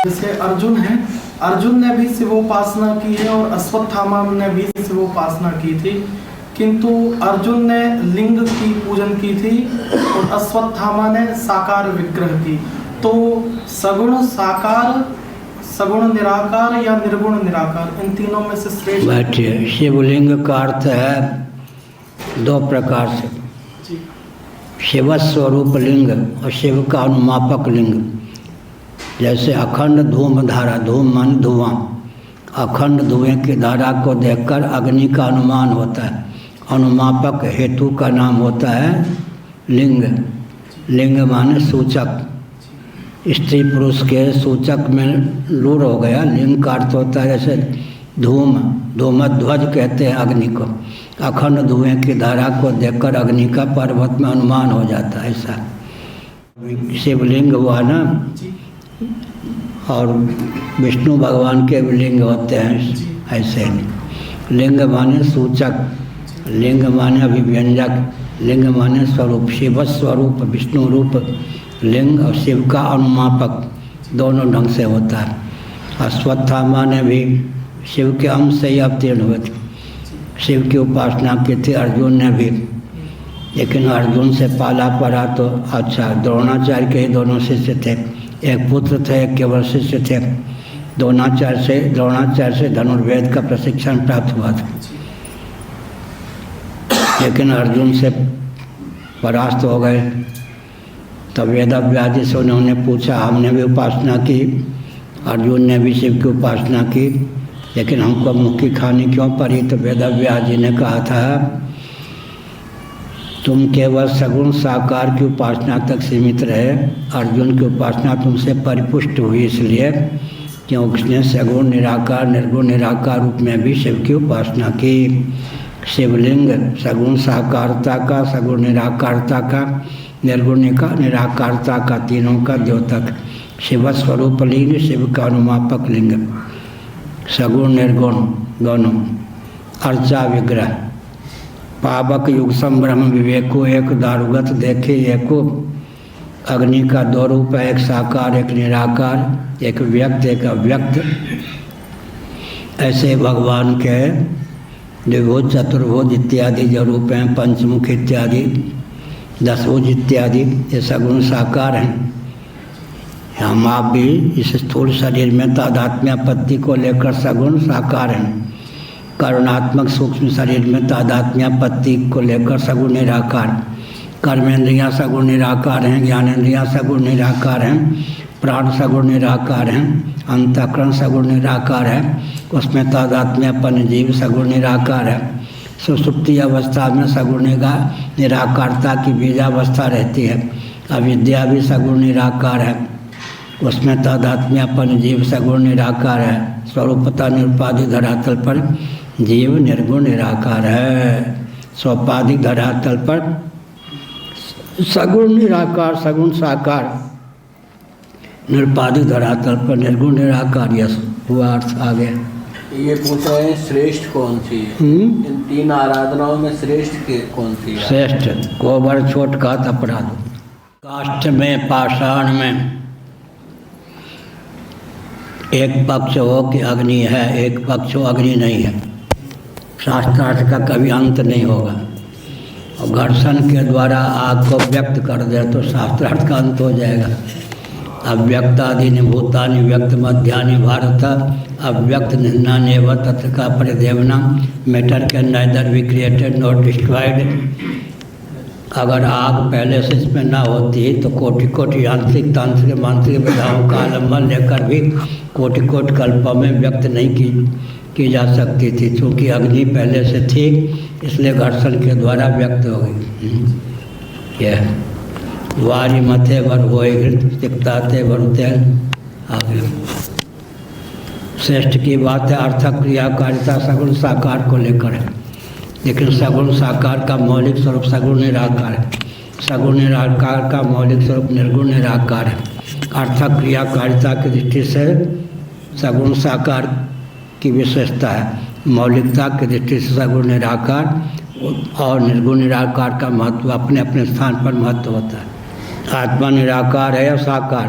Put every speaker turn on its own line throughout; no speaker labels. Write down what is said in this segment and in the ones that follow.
जैसे अर्जुन है, अर्जुन ने भी शिवोपासना की है और अश्वत्थामा ने भी शिवोपासना की थी, किंतु अर्जुन ने लिंग की पूजन की थी और अश्वत्थामा ने साकार विग्रह की। तो सगुण साकार, सगुण निराकार या निर्गुण निराकार, इन तीनों में से श्रेष्ठ।
बैठिए। शिवलिंग का अर्थ है दो प्रकार से, शिव स्वरूप लिंग और शिव का अनुमापक लिंग। जैसे अखंड धूम धारा, धूम मान धुआं, अखंड धुएं की धारा को देखकर अग्नि का अनुमान होता है। अनुमापक हेतु का नाम होता है लिंग। लिंग माने सूचक, स्त्री पुरुष के सूचक में लूर हो गया। लिंग का अर्थ होता है जैसे धूम, धूमध्वज कहते हैं अग्नि को। अखंड धुएं की धारा को देखकर अग्नि का पर्वत में अनुमान हो जाता है, ऐसा शिवलिंग हुआ ना। और विष्णु भगवान के भी लिंग होते हैं ऐसे। लिंग माने सूचक, लिंग माने अभिव्यंजक, लिंग माने स्वरूप। शिव स्वरूप विष्णु रूप लिंग और शिव का अनुमापक दोनों ढंग से होता है। अश्वत्थामा ने भी शिव के अंश से ही अवतीर्ण हुए थे, शिव की उपासना की थी। अर्जुन ने भी, लेकिन अर्जुन से पाला पड़ा तो अच्छा। द्रोणाचार्य के ही दोनों शिष्य थे, एक पुत्र थे एक केवल शिष्य थे। द्रोणाचार्य से धनुर्वेद का प्रशिक्षण प्राप्त हुआ था, लेकिन अर्जुन से परास्त हो गए। तब वेदव्यास जी से उन्होंने पूछा, हमने भी उपासना की, अर्जुन ने भी शिव की उपासना की, लेकिन हमको मुक्की खानी क्यों पड़ी? तो वेदव्यास जी ने कहा था, तुम केवल सगुण साकार की उपासना तक सीमित रहे। अर्जुन की उपासना तुमसे परिपुष्ट हुई इसलिए क्योंकि उसने सगुण निराकार निर्गुण निराकार रूप में भी शिव की उपासना की। शिवलिंग सगुण साकारता का, सगुण निराकारता का, निर्गुण निराकारता का, तीनों का द्योतक। शिव स्वरूप लिंग, शिव का अनुमापक लिंग, सगुण निर्गुण दोनों। अर्चा विग्रह, पावक युग संब्रह्म विवेको, एक दारुगत देखे एको। अग्नि का दो रूप है, एक साकार एक निराकार, एक व्यक्त एक अव्यक्त। ऐसे भगवान के द्विभुज चतुर्भुज इत्यादि जो रूप हैं, पंचमुख इत्यादि, दशभुज इत्यादि, ये सगुण साकार हैं। हम आप भी इस स्थूल शरीर में तादात्म्यापत्ति को लेकर सगुण साकार हैं। करुणात्मक सूक्ष्म शरीर में तादात्म्यापत्ति को लेकर सगुण निराकार। कर्मेंद्रियाँ सगुण निराकार हैं, ज्ञानेंद्रियाँ सगुण निराकार हैं, प्राण सगुण निराकार हैं, अंतःकरण सगुण निराकार है, उसमें तादात्म्यपन जीव सगुण निराकार है। सुषुप्ति अवस्था में सगुण निराकारता की बीजावस्था रहती है। अविद्या भी सगुण निराकार है, उसमें तादात्म्यपन जीव सगुण निराकार है। स्वरूपता निरुपाधिक धरातल पर जीव निर्गुण निराकार है। सोपाधिक धरातल पर सगुण निराकार सगुण साकार, निरुपाधिक धरातल पर निर्गुण निराकार। यस हुआ अर्थ आ गया।
ये पूछ रहे हैं श्रेष्ठ कौन सी है? इन तीन आराधनाओं में श्रेष्ठ कौन सी है?
श्रेष्ठ कोबर छोट का अपराध। काष्ठ में पाषाण में एक पक्ष हो कि अग्नि है, एक पक्ष हो अग्नि नहीं है। शास्त्रार्थ का कभी अंत नहीं होगा। और घर्षण के द्वारा आग को व्यक्त कर दे तो शास्त्रार्थ का अंत हो जाएगा। अव्यक्तादि भूतानि व्यक्त मध्यानि भारत, अव्यक्त निन्नानि एव तत्र का परिदेवना। Matter can neither be created not destroyed. अगर आग पहले से इसमें ना होती तो कोटि कोटि यांत्रिक तांत्रिक मांत्रिक विधाओं का आलम्बन लेकर भी कोटि कोटि कल्पों में व्यक्त नहीं की जा सकती थी। क्योंकि अग्नि पहले से थी, इसलिए घर्षण के द्वारा व्यक्त हो गई। यह वारी मथे वर होए तिक्ताते वरुते आगे। श्रेष्ठ की बात है अर्थक क्रियाकारिता सगुण साकार को लेकर है, लेकिन सगुण साकार का मौलिक स्वरूप सगुण निराकार है। सगुण निराकार का मौलिक स्वरूप निर्गुण निराकार है। अर्थक क्रियाकारिता की दृष्टि से सगुण साकार की विशेषता है, मौलिकता की दृष्टि से सगुण निराकार और निर्गुण निराकार का महत्व अपने अपने स्थान पर महत्व होता है। आत्मा निराकार है या साकार?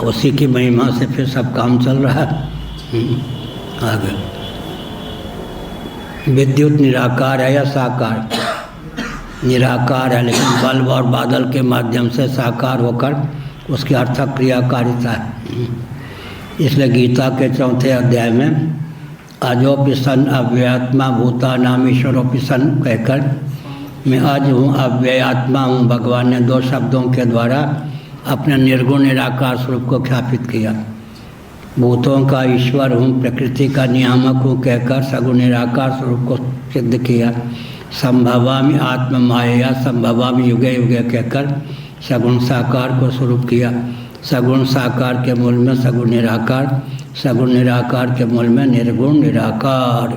उसी की महिमा से फिर सब काम चल रहा है। आगे विद्युत निराकार है या साकार? निराकार है, लेकिन बल्ब और बादल के माध्यम से साकार होकर उसकी अर्थक क्रियाकारिता है। इसलिए गीता के 4थे अध्याय में अजोपि सन अव्ययात्मा भूता नाम ईश्वरोपि सन कहकर मैं अज हूँ, अव्ययात्मा हूँ, भगवान ने 2 शब्दों के द्वारा अपने निर्गुण निराकार स्वरूप को ख्यापित किया। भूतों का ईश्वर हूँ, प्रकृति का नियामक हूँ कहकर सगुण निराकार स्वरूप को सिद्ध किया। संभवामि आत्म माया, संभवामि युगे युगे कहकर सगुण साकार को स्वरूप किया। सगुण साकार के मूल में सगुण निराकार, सगुण निराकार के मूल में निर्गुण निराकार।